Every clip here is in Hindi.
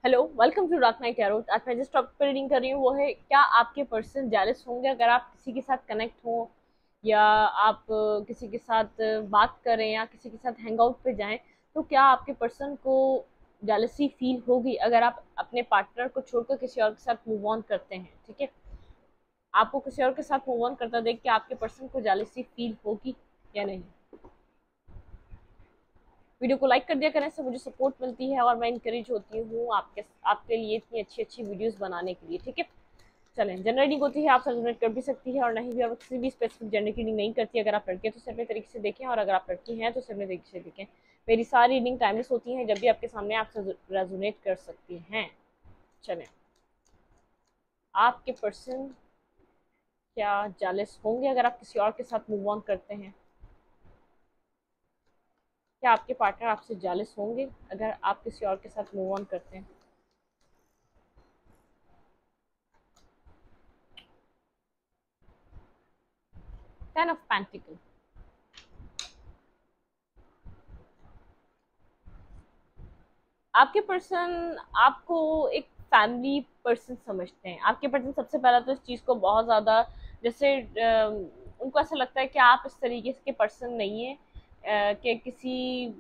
Hello, welcome to dark night tarot. आज मैं जिस टॉपिक पर रीडिंग कर रही हूँ वो है, क्या आपके पर्सन जेलस होंगे अगर आप किसी के साथ कनेक्ट हो, या आप किसी के साथ बात करें या किसी के साथ हैंग आउट पे जाएं, तो क्या आपके पर्सन को जेलसी फील होगी अगर आप अपने पार्टनर को छोड़कर किसी और के साथ मूव ऑन करते हैं। ठीक है, आपको किसी और के साथ मूव ऑन करता देख के आपके पर्सन को जेलसी फील होगी या नहीं। वीडियो को लाइक कर दिया करें, से मुझे सपोर्ट मिलती है और मैं इंकरेज होती हूँ आपके लिए इतनी अच्छी अच्छी वीडियोस बनाने के लिए। ठीक है, चलें। जनरल रीडिंग होती है, आप जनरेट कर भी सकती है और नहीं भी, और किसी भी स्पेसिफिक जेंडर की रीडिंग नहीं करती। अगर आप लड़के हैं तो सिर्फ अपने तरीके से देखें, और अगर आप लड़की हैं तो सिर्फ अपने तरीके से देखें। मेरी सारी रीडिंग टाइमलेस होती हैं, जब भी आपके सामने आपसे रेजोनेट कर सकती हैं। चलें, आपके पर्सन क्या जेलस होंगे अगर आप किसी और के साथ मूव ऑन करते हैं? क्या आपके पार्टनर आपसे जेलस होंगे अगर आप किसी और के साथ मूव ऑन करते हैं? Ten of pentacle. आपके पर्सन आपको एक फैमिली पर्सन समझते हैं। आपके पर्सन सबसे पहला तो इस चीज़ को बहुत ज़्यादा, जैसे उनको ऐसा लगता है कि आप इस तरीके के पर्सन नहीं है कि किसी,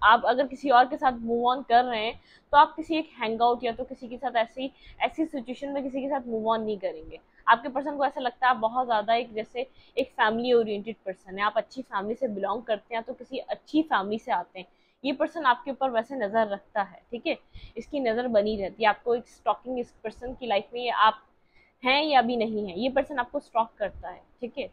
आप अगर किसी और के साथ मूव ऑन कर रहे हैं तो आप किसी एक हैंग आउट या तो किसी के साथ ऐसी ऐसी सिचुएशन में किसी के साथ मूव ऑन नहीं करेंगे। आपके पर्सन को ऐसा लगता है आप बहुत ज़्यादा एक, जैसे एक फैमिली ओरिएंटेड पर्सन है, आप अच्छी फैमिली से बिलोंग करते हैं, तो किसी अच्छी फैमिली से आते हैं। ये पर्सन आपके ऊपर वैसे नज़र रखता है। ठीक है, इसकी नज़र बनी रहती है आपको। एक स्टॉकिंग इस पर्सन की लाइफ में, ये आप हैं या भी नहीं है, ये पर्सन आपको स्टॉक करता है। ठीक है,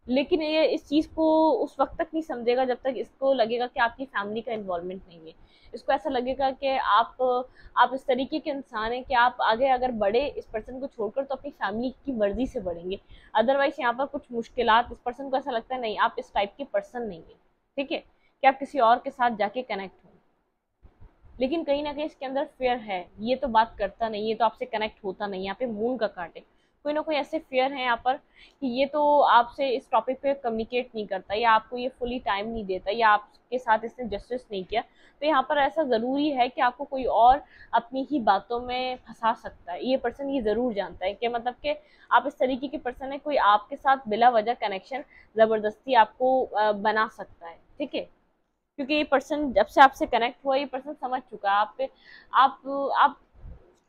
लेकिन ये इस चीज़ को उस वक्त तक नहीं समझेगा जब तक इसको लगेगा कि आपकी फैमिली का इन्वॉल्वमेंट नहीं है। इसको ऐसा लगेगा कि आप इस तरीके के इंसान हैं कि आप आगे अगर बढ़े इस पर्सन को छोड़कर तो अपनी फैमिली की मर्जी से बढ़ेंगे। अदरवाइज यहाँ पर कुछ मुश्किलात, इस पर्सन को ऐसा लगता है नहीं, आप इस टाइप के पर्सन नहीं है। ठीक है, कि आप किसी और के साथ जाके कनेक्ट हो, लेकिन कहीं ना कहीं इसके अंदर फेयर है। ये तो बात करता नहीं, ये तो आपसे कनेक्ट होता नहीं। यहाँ पे मून का कार्ड है, कोई ना कोई ऐसे फेयर है यहाँ पर कि ये तो आपसे इस टॉपिक पे कम्युनिकेट नहीं करता, या आपको ये फुली टाइम नहीं देता, या आपके साथ इसने जस्टिस नहीं किया। तो यहाँ पर ऐसा ज़रूरी है कि आपको कोई और अपनी ही बातों में फंसा सकता है। ये पर्सन ये ज़रूर जानता है कि मतलब कि आप इस तरीके के पर्सन है, कोई आपके साथ बिला वजह कनेक्शन ज़बरदस्ती आपको बना सकता है। ठीक है, क्योंकि ये पर्सन जब से आपसे कनेक्ट हुआ, ये पर्सन समझ चुका है आप पे। आप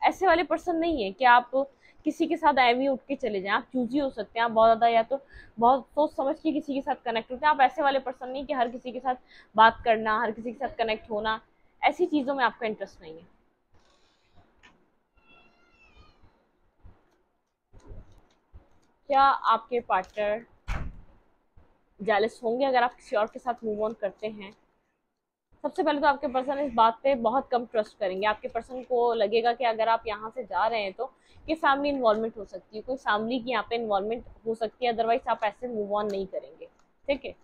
ऐसे वाले पर्सन नहीं है कि आप किसी के साथ एवी उठ के चले जाएं। आप चूजी हो सकते हैं, आप बहुत ज़्यादा या तो बहुत सोच समझ के किसी के साथ कनेक्ट होते हैं। आप ऐसे वाले पर्सन नहीं कि हर किसी के साथ बात करना, हर किसी के साथ कनेक्ट होना, ऐसी चीज़ों में आपका इंटरेस्ट नहीं है। क्या आपके पार्टनर जेलस होंगे अगर आप किसी और के साथ मूव ऑन करते हैं? सबसे पहले तो आपके पर्सन इस बात पे बहुत कम ट्रस्ट करेंगे। आपके पर्सन को लगेगा कि अगर आप यहाँ से जा रहे हैं तो कि फैमिली इन्वॉल्वमेंट हो सकती है, कोई फैमिली की यहाँ पे इन्वॉल्वमेंट हो सकती है, अदरवाइज आप ऐसे मूव ऑन नहीं करेंगे। ठीक है,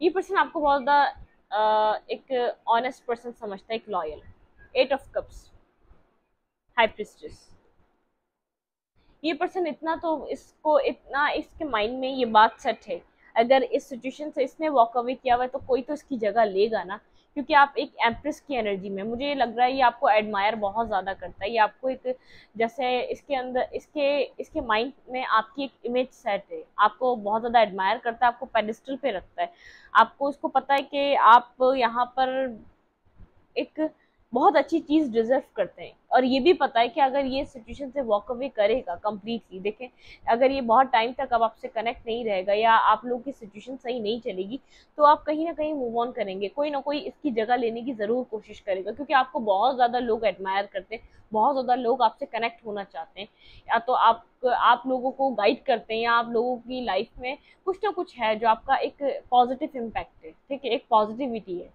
ये पर्सन आपको बहुत ज़्यादा एक ऑनेस्ट पर्सन समझता है, एक loyal. Eight of cups, high priestess. ये पर्सन इतना तो, इसको इतना इसके माइंड में ये बात सेट है, अगर इस सिचुएशन से इसने वॉक अवे किया हुआ है तो कोई तो इसकी जगह लेगा ना। क्योंकि आप एक एम्प्रेस की एनर्जी में, मुझे ये लग रहा है ये आपको एडमायर बहुत ज़्यादा करता है। ये आपको एक, जैसे इसके अंदर इसके इसके माइंड में आपकी एक इमेज सेट है, आपको बहुत ज़्यादा एडमायर करता है, आपको पेडिस्टल पे रखता है। आपको इसको पता है कि आप यहाँ पर एक बहुत अच्छी चीज़ डिजर्व करते हैं, और ये भी पता है कि अगर ये सिचुएशन से वॉक अवे करेगा कम्प्लीटली, देखें, अगर ये बहुत टाइम तक अब आपसे कनेक्ट नहीं रहेगा या आप लोगों की सिचुएशन सही नहीं चलेगी, तो आप कहीं ना कहीं मूव ऑन करेंगे। कोई ना कोई इसकी जगह लेने की ज़रूर कोशिश करेगा, क्योंकि आपको बहुत ज़्यादा लोग एडमायर करते हैं, बहुत ज़्यादा लोग आपसे कनेक्ट होना चाहते हैं, या तो आप लोगों को गाइड करते हैं, या आप लोगों की लाइफ में कुछ ना कुछ है जो आपका एक पॉजिटिव इम्पैक्ट है। ठीक है, एक पॉजिटिविटी है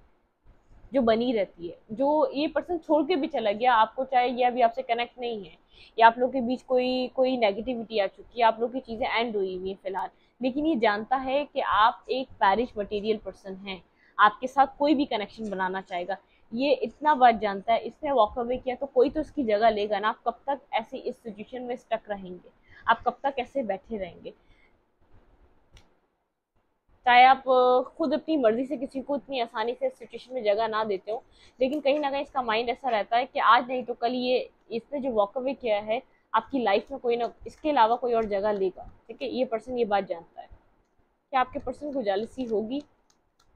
जो बनी रहती है। जो ये पर्सन छोड़ के भी चला गया आपको, चाहे ये अभी आपसे कनेक्ट नहीं है, या आप लोग के बीच कोई कोई नेगेटिविटी आ चुकी है, आप लोग की चीज़ें एंड हुई हुई है फिलहाल, लेकिन ये जानता है कि आप एक पैरिश मटेरियल पर्सन हैं, आपके साथ कोई भी कनेक्शन बनाना चाहेगा। ये इतना बात जानता है, इसने वॉक अवे किया तो कोई तो इसकी जगह लेगा ना। आप कब तक ऐसी इस सिचुएशन में स्टक रहेंगे, आप कब तक ऐसे बैठे रहेंगे? चाहे आप खुद अपनी मर्जी से किसी को इतनी आसानी से सिचुएशन में जगह ना देते हो, लेकिन कहीं ना कहीं इसका माइंड ऐसा रहता है कि आज नहीं तो कल ये इसने जो वॉक अवे किया है आपकी लाइफ में कोई ना इसके अलावा कोई और जगह लेगा। ठीक है, ये पर्सन ये बात जानता है। क्या आपके पर्सन को जेलसी होगी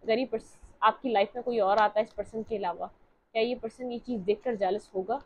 अगर ये आपकी लाइफ में कोई और आता है इस पर्सन के अलावा? क्या ये पर्सन ये चीज देखकर जेलस होगा?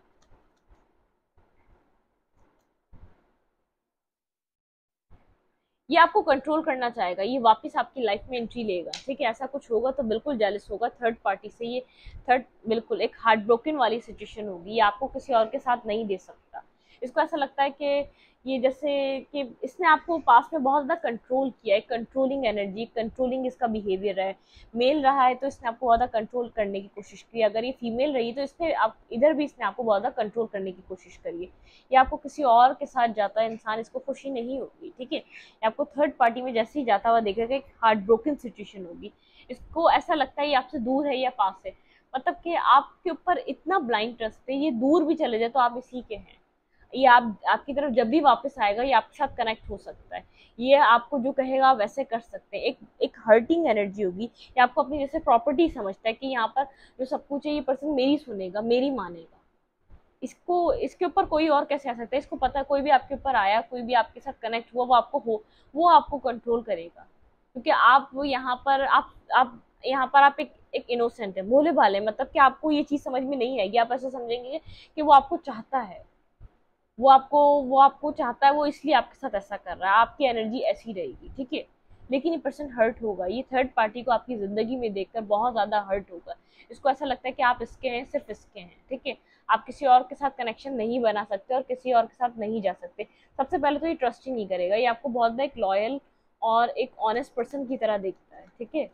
ये आपको कंट्रोल करना चाहेगा, ये वापस आपकी लाइफ में एंट्री लेगा। ठीक है, ऐसा कुछ होगा तो बिल्कुल जेलस होगा थर्ड पार्टी से। ये थर्ड बिल्कुल एक हार्ट ब्रोकन वाली सिचुएशन होगी, ये आपको किसी और के साथ नहीं दे सकता। इसको ऐसा लगता है कि ये जैसे कि इसने आपको पास में बहुत ज़्यादा कंट्रोल किया है, कंट्रोलिंग एनर्जी, कंट्रोलिंग इसका बिहेवियर है। मेल रहा है तो इसने आपको ज़्यादा कंट्रोल करने की कोशिश की, अगर ये फीमेल रही तो इसने आप इधर भी इसने आपको बहुत ज़्यादा कंट्रोल करने की कोशिश करी है। ये आपको किसी और के साथ जाता है इंसान, इसको खुशी नहीं होगी। ठीक है, आपको थर्ड पार्टी में जैसे ही जाता हुआ देखेगा, एक हार्ट ब्रोकन सिचुएशन होगी। इसको ऐसा लगता है ये आपसे दूर है या पास है, मतलब कि आपके ऊपर इतना ब्लाइंड ट्रस्ट है, ये दूर भी चले जाए तो आप इसी के हैं। ये आपकी तरफ जब भी वापस आएगा ये आपके साथ कनेक्ट हो सकता है, ये आपको जो कहेगा आप वैसे कर सकते हैं। एक एक हर्टिंग एनर्जी होगी, ये आपको अपनी जैसे प्रॉपर्टी समझता है कि यहाँ पर जो सब कुछ है ये पर्सन मेरी सुनेगा, मेरी मानेगा। इसको इसके ऊपर कोई और कैसे आ सकता है? इसको पता है कोई भी आपके ऊपर आया, कोई भी आपके साथ कनेक्ट हुआ, वो आपको कंट्रोल करेगा। क्योंकि आप वो यहाँ पर आप यहाँ पर आप एक इनोसेंट है, भोले भाले, मतलब कि आपको ये चीज समझ में नहीं आएगी। आप ऐसा समझेंगे कि वो आपको चाहता है, वो आपको चाहता है, वो इसलिए आपके साथ ऐसा कर रहा है, आपकी एनर्जी ऐसी रहेगी। ठीक है, लेकिन ये पर्सन हर्ट होगा, ये थर्ड पार्टी को आपकी जिंदगी में देखकर बहुत ज्यादा हर्ट होगा। इसको ऐसा लगता है कि आप इसके हैं, सिर्फ इसके हैं। ठीक है, आप किसी और के साथ कनेक्शन नहीं बना सकते और किसी और के साथ नहीं जा सकते। सबसे पहले तो ये ट्रस्ट ही नहीं करेगा, ये आपको बहुत ज्यादा एक लॉयल और एक ऑनेस्ट पर्सन की तरह देखता है। ठीक है,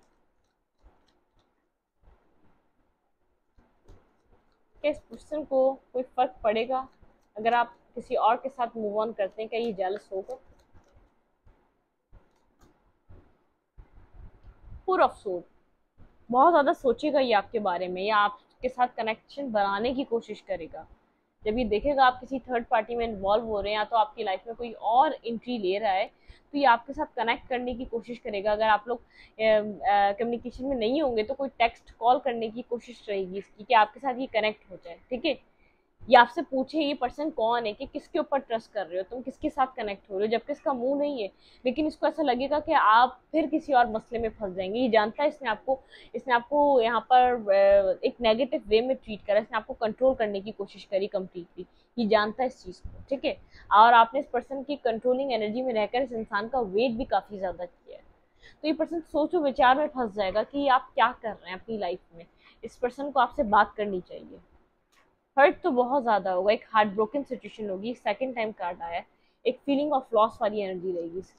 क्या इस पर्सन को कोई फर्क पड़ेगा अगर आप किसी और के साथ मूव ऑन करते हैं? क्या ये जेलस होगा? पूर अफसोस, बहुत ज़्यादा सोचेगा ये आपके बारे में, या आपके साथ कनेक्शन बनाने की कोशिश करेगा। जब ये देखेगा आप किसी थर्ड पार्टी में इन्वॉल्व हो रहे हैं या तो आपकी लाइफ में कोई और एंट्री ले रहा है, तो ये आपके साथ कनेक्ट करने की कोशिश करेगा। अगर आप लोग कम्युनिकेशन में नहीं होंगे तो कोई टेक्स्ट कॉल करने की कोशिश रहेगी इसकी कि आपके साथ ये कनेक्ट हो जाए। ठीक है, ये आपसे पूछे ये पर्सन कौन है, कि किसके ऊपर ट्रस्ट कर रहे हो तुम, किसके साथ कनेक्ट हो रहे हो, जबकि इसका मुंह नहीं है। लेकिन इसको ऐसा लगेगा कि आप फिर किसी और मसले में फंस जाएंगे। ये जानता है इसने आपको यहाँ पर एक नेगेटिव वे में ट्रीट करा, इसने आपको कंट्रोल करने की कोशिश करी कम्प्लीटली। ये जानता है इस चीज को। ठीक है, और आपने इस पर्सन की कंट्रोलिंग एनर्जी में रहकर इस इंसान का वेट भी काफी ज्यादा किया है। तो ये पर्सन सोचो विचार में फंस जाएगा कि आप क्या कर रहे हैं अपनी लाइफ में। इस पर्सन को आपसे बात करनी चाहिए। हर्ट तो बहुत ज्यादा होगा, एक हार्ट ब्रोकन सिचुएशन होगी, सेकंड टाइम कार्ड आया है, एक फीलिंग ऑफ लॉस वाली एनर्जी रहेगी इसकी।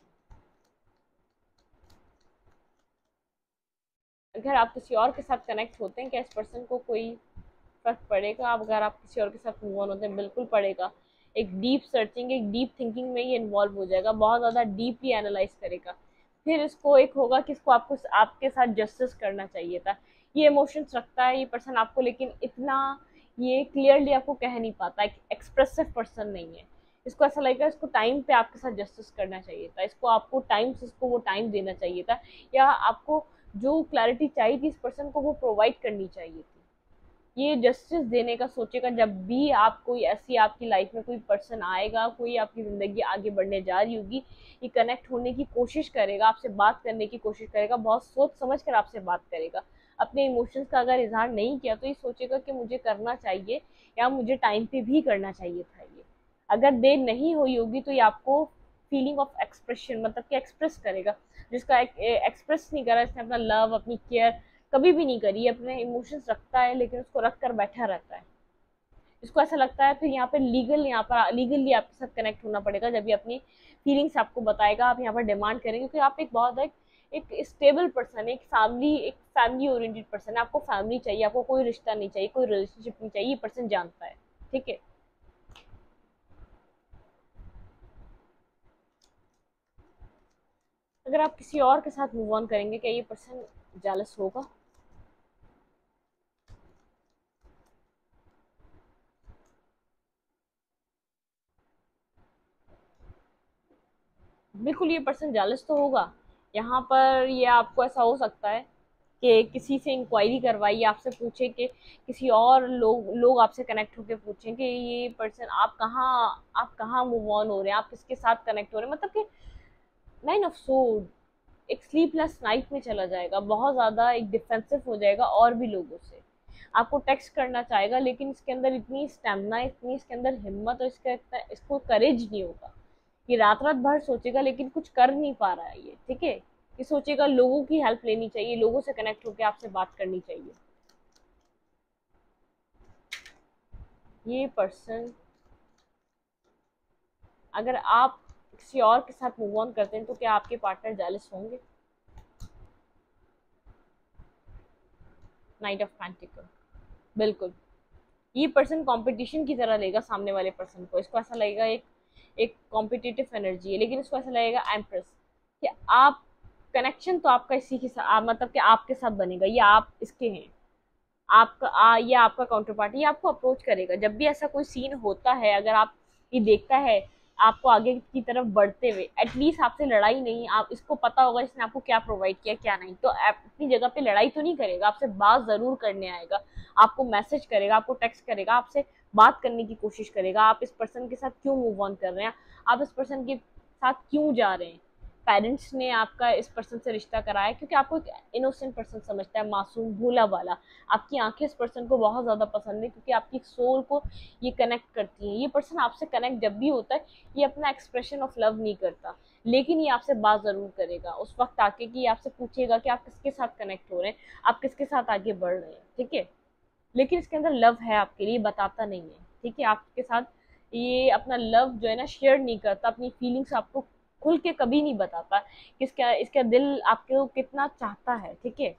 अगर आप किसी और के साथ कनेक्ट होते हैं, क्या इस पर्सन को कोई फर्क पड़ेगा? आप अगर आप किसी और के साथ मूव ऑन होते हैं, बिल्कुल पड़ेगा। एक डीप सर्चिंग, एक डीप थिंकिंग में ये इन्वॉल्व हो जाएगा, बहुत ज्यादा डीपली एनालाइज करेगा। फिर इसको एक होगा कि इसको आपको आपके साथ जस्टिस करना चाहिए था। ये इमोशंस रखता है ये पर्सन आपको, लेकिन इतना ये क्लियरली आपको कह नहीं पाता, एक एक्सप्रेसिव पर्सन नहीं है। इसको ऐसा लगेगा इसको टाइम पे आपके साथ जस्टिस करना चाहिए था, इसको आपको टाइम से इसको वो टाइम देना चाहिए था, या आपको जो क्लैरिटी चाहिए थी इस पर्सन को वो प्रोवाइड करनी चाहिए थी। ये जस्टिस देने का सोचेगा जब भी आप कोई ऐसी आपकी लाइफ में कोई पर्सन आएगा, कोई आपकी जिंदगी आगे बढ़ने जा रही होगी, ये कनेक्ट होने की कोशिश करेगा, आपसे बात करने की कोशिश करेगा, बहुत सोच समझ कर आपसे बात करेगा। अपने इमोशंस का अगर इजहार नहीं किया तो ये सोचेगा कि मुझे करना चाहिए, या मुझे टाइम पे भी करना चाहिए था ये। अगर देर नहीं हुई होगी तो ये आपको फीलिंग ऑफ एक्सप्रेशन, मतलब कि एक्सप्रेस करेगा, जिसका एक्सप्रेस नहीं करा इसने अपना लव, अपनी केयर कभी भी नहीं करी। अपने इमोशंस रखता है लेकिन उसको रख कर बैठा रहता है। इसको ऐसा लगता है फिर यहाँ पर लीगली आपके साथ कनेक्ट होना पड़ेगा। जब ये अपनी फीलिंग्स आपको बताएगा, आप यहाँ पर डिमांड करेंगे, क्योंकि आप एक बहुत एक स्टेबल पर्सन है, एक फैमिली ओरिएंटेड पर्सन है। आपको फैमिली चाहिए, आपको कोई रिश्ता नहीं चाहिए, कोई रिलेशनशिप नहीं चाहिए, ये पर्सन जानता है। ठीक है, अगर आप किसी और के साथ मूव ऑन करेंगे, क्या ये पर्सन जेलस होगा? बिल्कुल ये पर्सन जेलस तो होगा, यहाँ पर ये आपको ऐसा हो सकता है कि किसी से इंक्वायरी करवाइए, आपसे पूछे कि किसी और लोग आपसे कनेक्ट होकर पूछें कि ये पर्सन आप कहाँ मूव ऑन हो रहे हैं, आप किसके साथ कनेक्ट हो रहे हैं, मतलब कि 9 ऑफ सोर्ड एक स्लीपलेस नाइट में चला जाएगा, बहुत ज़्यादा एक डिफेंसिव हो जाएगा और भी लोगों से आपको टेक्स्ट करना चाहेगा, लेकिन इसके अंदर इतनी स्टेमिना, इतनी इसके अंदर हिम्मत और इसको करेज नहीं होगा। ये रात रात भर सोचेगा लेकिन कुछ कर नहीं पा रहा है ये, ठीक है। ये सोचेगा लोगों की हेल्प लेनी चाहिए, लोगों से कनेक्ट होकर आपसे बात करनी चाहिए। ये पर्सन, अगर आप किसी और के साथ मूव ऑन करते हैं तो क्या आपके पार्टनर जेलस होंगे? नाइट ऑफ पेंटिकल, बिल्कुल। ये पर्सन कंपटीशन की तरह लेगा सामने वाले पर्सन को, इसको ऐसा लगेगा एक एक कॉम्पिटिटिव एनर्जी है, लेकिन इसको ऐसा लगेगा एम्प्रेस कि आप कनेक्शन तो आपका इसी के साथ, मतलब कि आपके साथ बनेगा, ये आप इसके हैं, ये आपका काउंटर पार्ट, ये आपको अप्रोच करेगा जब भी ऐसा कोई सीन होता है। अगर आप ये देखता है आपको आगे की तरफ बढ़ते हुए, एटलीस्ट आपसे लड़ाई नहीं, आप इसको पता होगा इसने आपको क्या प्रोवाइड किया क्या नहीं, तो आप अपनी जगह पे लड़ाई तो नहीं करेगा, आपसे बात जरूर करने आएगा, आपको मैसेज करेगा, आपको टेक्स्ट करेगा, आपसे बात करने की कोशिश करेगा, आप इस पर्सन के साथ क्यों मूव ऑन कर रहे हैं, आप इस पर्सन के साथ क्यों जा रहे हैं। पेरेंट्स ने आपका इस पर्सन से रिश्ता कराया क्योंकि आपको एक इनोसेंट पर्सन समझता है, मासूम भोला वाला। आपकी आंखें इस पर्सन को बहुत ज़्यादा पसंद है क्योंकि आपकी सोल को ये कनेक्ट करती हैं। ये पर्सन आपसे कनेक्ट जब भी होता है, ये अपना एक्सप्रेशन ऑफ लव नहीं करता, लेकिन ये आपसे बात ज़रूर करेगा उस वक्त आके कि आपसे पूछेगा कि आप किसके साथ कनेक्ट हो रहे हैं, आप किसके साथ आगे बढ़ रहे हैं, ठीक है। लेकिन इसके अंदर लव है आपके लिए, बताता नहीं है, ठीक है। आपके साथ ये अपना लव जो है ना शेयर नहीं करता, अपनी फीलिंग्स आपको खुल के कभी नहीं बताता कि इसका दिल आपको कितना चाहता है, ठीक है।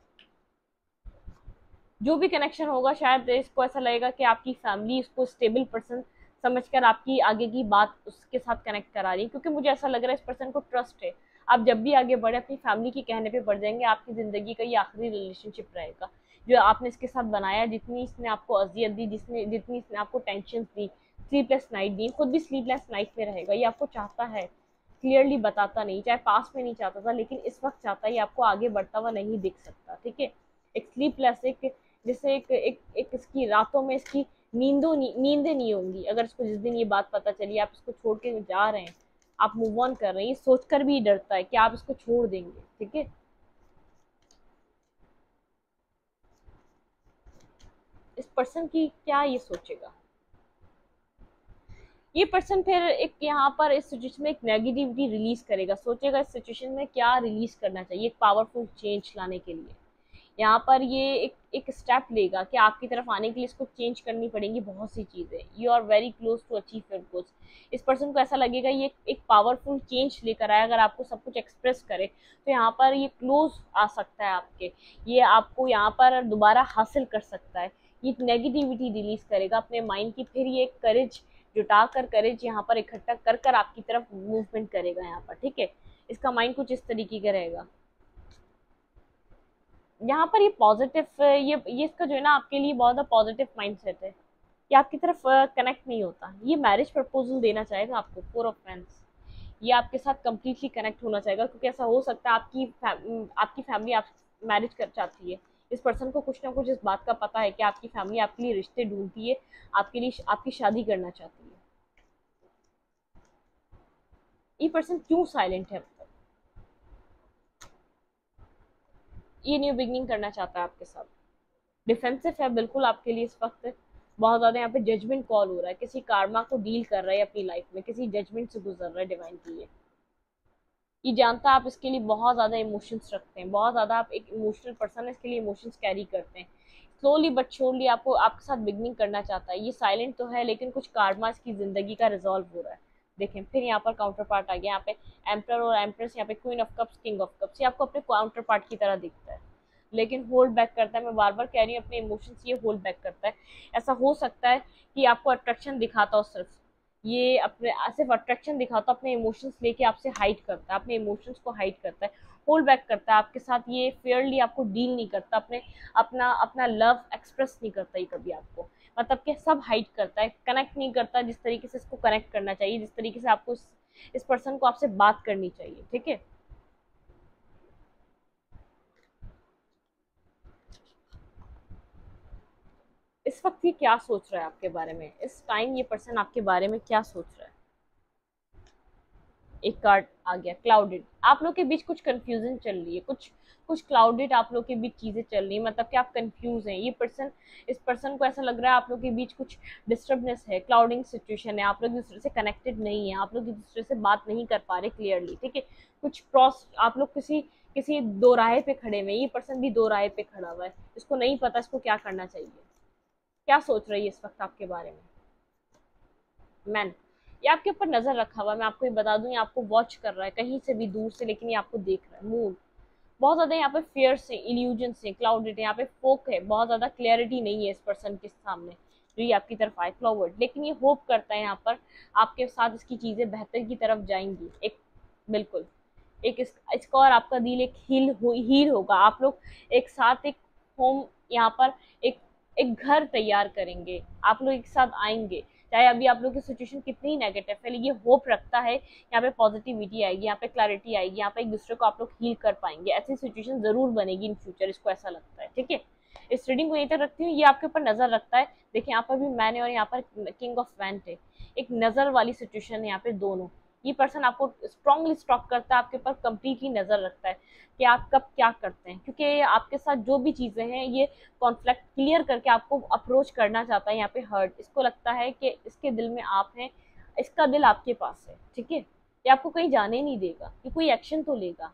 जो भी कनेक्शन होगा शायद इसको ऐसा लगेगा कि आपकी फैमिली इसको स्टेबल पर्सन समझकर आपकी आगे की बात उसके साथ कनेक्ट करा रही है, क्योंकि मुझे ऐसा लग रहा है इस पर्सन को ट्रस्ट है। आप जब भी आगे बढ़े अपनी फैमिली के कहने पे बढ़ जाएंगे, आपकी ज़िंदगी का ये आखिरी रिलेशनशिप रहेगा जो आपने इसके साथ बनाया। जितनी इसने आपको अजियत दी, जितनी इसने आपको टेंशन दी, स्लीपलेस नाइट दी, खुद भी स्लीपलेस नाइट में रहेगा, ये आपको चाहता है, क्लियरली बताता नहीं, चाहे पास में नहीं चाहता था लेकिन इस वक्त चाहता है, ये आपको आगे बढ़ता हुआ नहीं दिख सकता, ठीक है। एक स्लीपलेस, एक जैसे एक इसकी रातों में इसकी नींदें नहीं होंगी अगर इसको जिस दिन ये बात पता चली आप इसको छोड़ के जा रहे हैं, आप मूव ऑन कर रहे हैं, ये सोचकर भी डरता है कि आप इसको छोड़ देंगे, ठीक है। इस पर्सन की क्या ये सोचेगा, ये पर्सन फिर एक यहाँ पर इस सिचुएशन में एक नेगेटिविटी रिलीज करेगा, सोचेगा इस सिचुएशन में क्या रिलीज करना चाहिए एक पावरफुल चेंज लाने के लिए। यहाँ पर ये एक स्टेप लेगा कि आपकी तरफ आने के लिए इसको चेंज करनी पड़ेंगी बहुत सी चीज़ें। You are very close to achieve your goals. इस पर्सन को ऐसा लगेगा ये एक पावरफुल चेंज लेकर आए, अगर आपको सब कुछ एक्सप्रेस करे तो यहाँ पर ये क्लोज आ सकता है आपके, ये आपको यहाँ पर दोबारा हासिल कर सकता है। ये नेगेटिविटी रिलीज करेगा अपने माइंड की, फिर ये करेज जुटा कर, करेज यहाँ पर इकट्ठा कर कर आपकी तरफ मूवमेंट करेगा यहाँ पर, ठीक है। इसका माइंड कुछ इस तरीके का रहेगा। यहाँ पर ये पॉजिटिव, ये इसका जो है ना आपके लिए बहुत ज़्यादा पॉजिटिव माइंडसेट है, ये आपकी तरफ कनेक्ट नहीं होता। ये मैरिज प्रपोजल देना चाहेगा आपको, 4 ऑफ पेंस। ये आपके साथ कम्प्लीटली कनेक्ट होना चाहेगा क्योंकि ऐसा हो सकता है आपकी फैमिली आप मैरिज कर चाहती है। इस पर्सन को कुछ ना कुछ इस बात का पता है कि आपकी फैमिली आपके लिए रिश्ते ढूंढती है, आपके लिए आपकी शादी करना चाहती है। ये पर्सन क्यों साइलेंट है, ये न्यू बिगनिंग करना चाहता है आपके साथ, डिफेंसिव है बिल्कुल आपके लिए इस वक्त। बहुत ज्यादा यहाँ पे जजमेंट कॉल हो रहा है, किसी कार्मा को डील कर रहा है अपनी लाइफ में, किसी जजमेंट से गुजर रहा है डिवाइन के लिए। ये जानता है आप इसके लिए बहुत ज्यादा इमोशंस रखते हैं, बहुत ज्यादा आप एक इमोशनल पर्सन है, इसके लिए इमोशंस कैरी करते हैं। स्लोली बट श्योरली आपको आपके साथ बिगनिंग करना चाहता है। ये साइलेंट तो है लेकिन कुछ कार्मा इसकी जिंदगी का रिजॉल्व हो रहा है। देखें फिर यहाँ पर काउंटर पार्ट आ गया, यहाँ पे एम्पर और एम्प्रेस, यहाँ पे queen of cups, king of cups. ये आपको अपने काउंटर पार्ट की तरह दिखता है लेकिन होल्ड बैक करता है। मैं बार बार कह रही हूँ अपने इमोशंस ये होल्ड बैक करता है। ऐसा हो सकता है कि आपको अट्रैक्शन दिखाता हो, ये अपने सिर्फ अट्रैक्शन दिखाता है, अपने इमोशंस लेके आपसे हाइड करता है, अपने इमोशंस को हाइड करता है, होल्ड बैक करता है आपके साथ। ये फेयरली आपको डील नहीं करता, अपना अपना लव एक्सप्रेस नहीं करता ये कभी आपको, मतलब कि सब हाइड करता है, कनेक्ट नहीं करता जिस तरीके से इसको कनेक्ट करना चाहिए, जिस तरीके से आपको इस पर्सन को आपसे बात करनी चाहिए, ठीक है। इस वक्त ये क्या सोच रहा है आपके बारे में, इस टाइम ये पर्सन आपके बारे में क्या सोच रहा है। एक कार्ड आ गया क्लाउडेड। आप लोग के बीच कुछ कंफ्यूजन चल रही है, कुछ कुछ क्लाउडेड आप लोग के बीच चीजें चल रही है, मतलब कि आप कंफ्यूज हैं। ये पर्सन, इस पर्सन को ऐसा लग रहा है आप लोग के बीच कुछ डिस्टर्बनेस है, क्लाउडिंग सिचुएशन है, आप लोग एक दूसरे से कनेक्टेड नहीं है, आप लोग एक दूसरे से बात नहीं कर पा रहे क्लियरली, ठीक है। कुछ क्रॉस, आप लोग किसी किसी दो राहे पे खड़े हुए हैं, ये पर्सन भी दो राहे पे खड़ा हुआ है, इसको नहीं पता इसको क्या करना चाहिए। क्या सोच रही है इस वक्त आपके बारे में मैन। ये आपके ऊपर नजर रखा हुआ है, मैं आपको ये बता दूं, ये आपको वॉच कर रहा है कहीं से भी दूर से, लेकिन ये आपको देख रहा है। मून बहुत ज्यादा यहाँ पे फियर से, इल्यूजन से, क्लाउडेड है, यहाँ पे फोक है, बहुत ज्यादा क्लैरिटी नहीं है इस पर्सन के सामने जो ये आपकी तरफ आए क्लाउड, लेकिन ये होप करता है यहाँ पर आपके साथ इसकी चीजें बेहतर की तरफ जाएंगी। एक बिल्कुल एक इसका और आपका दिल एक हील होगा। आप लोग एक साथ एक होम यहाँ पर एक एक घर तैयार करेंगे, आप लोग एक साथ आएंगे। चाहे अभी आप लोग की सिचुएशन कितनी ही नेगेटिव है, ये होप रखता है यहाँ पे पॉजिटिविटी आएगी, यहाँ पे क्लैरिटी आएगी, यहाँ पे एक दूसरे को आप लोग हील कर पाएंगे। ऐसी सिचुएशन जरूर बनेगी इन फ्यूचर, इसको ऐसा लगता है, ठीक है। इस रीडिंग को यहीं तक रखती हूँ, ये आपके ऊपर नजर रखता है। देखिए यहाँ पर भी मैंने और यहाँ पर किंग ऑफ वैंड है, एक नजर वाली सिचुएशन है यहाँ पे दोनों। ये पर्सन आपको स्ट्रांगली स्टॉक करता है, आपके ऊपर कंप्लीटली नजर रखता है कि आप कब क्या करते हैं, क्योंकि आपके साथ जो भी चीजें हैं ये कॉन्फ्लिक्ट क्लियर करके आपको अप्रोच करना चाहता है। यहाँ पे हर्ट, इसको लगता है कि इसके दिल में आप हैं, इसका दिल आपके पास है, ठीक है। ये आपको कहीं जाने नहीं देगा, ये कोई एक्शन तो लेगा,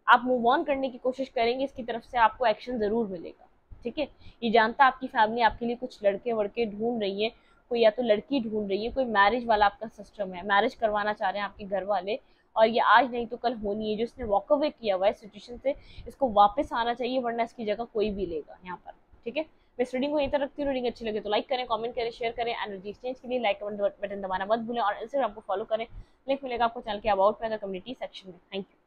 आप मूव ऑन करने की कोशिश करेंगे, इसकी तरफ से आपको एक्शन जरूर मिलेगा, ठीक है। ये जानता है आपकी फैमिली आपके लिए कुछ लड़के वड़के ढूंढ रही है, कोई या तो लड़की ढूंढ रही है, कोई मैरिज वाला आपका सिस्टम है, मैरिज करवाना चाह रहे हैं आपके घर वाले, और ये आज नहीं तो कल होनी है। जो इसने वॉक अवे किया हुआ है सिचुएशन से, इसको वापस आना चाहिए, वरना इसकी जगह कोई भी लेगा यहाँ पर, ठीक है। मैं इस रीडिंग को यहीं तक रखती हूँ। रीडिंग अच्छी लगे तो लाइक करें, कमेंट करें, शेयर करें। एनर्जी एक्सचेंज के लिए लाइक कमेंट बटन दबाना मत भूलें, और इंस्टाग्राम को फॉलो करें। लिंक मिलेगा आपको चैनल के अबाउट में, अगर कम्युनिटी सेक्शन में। Thank you.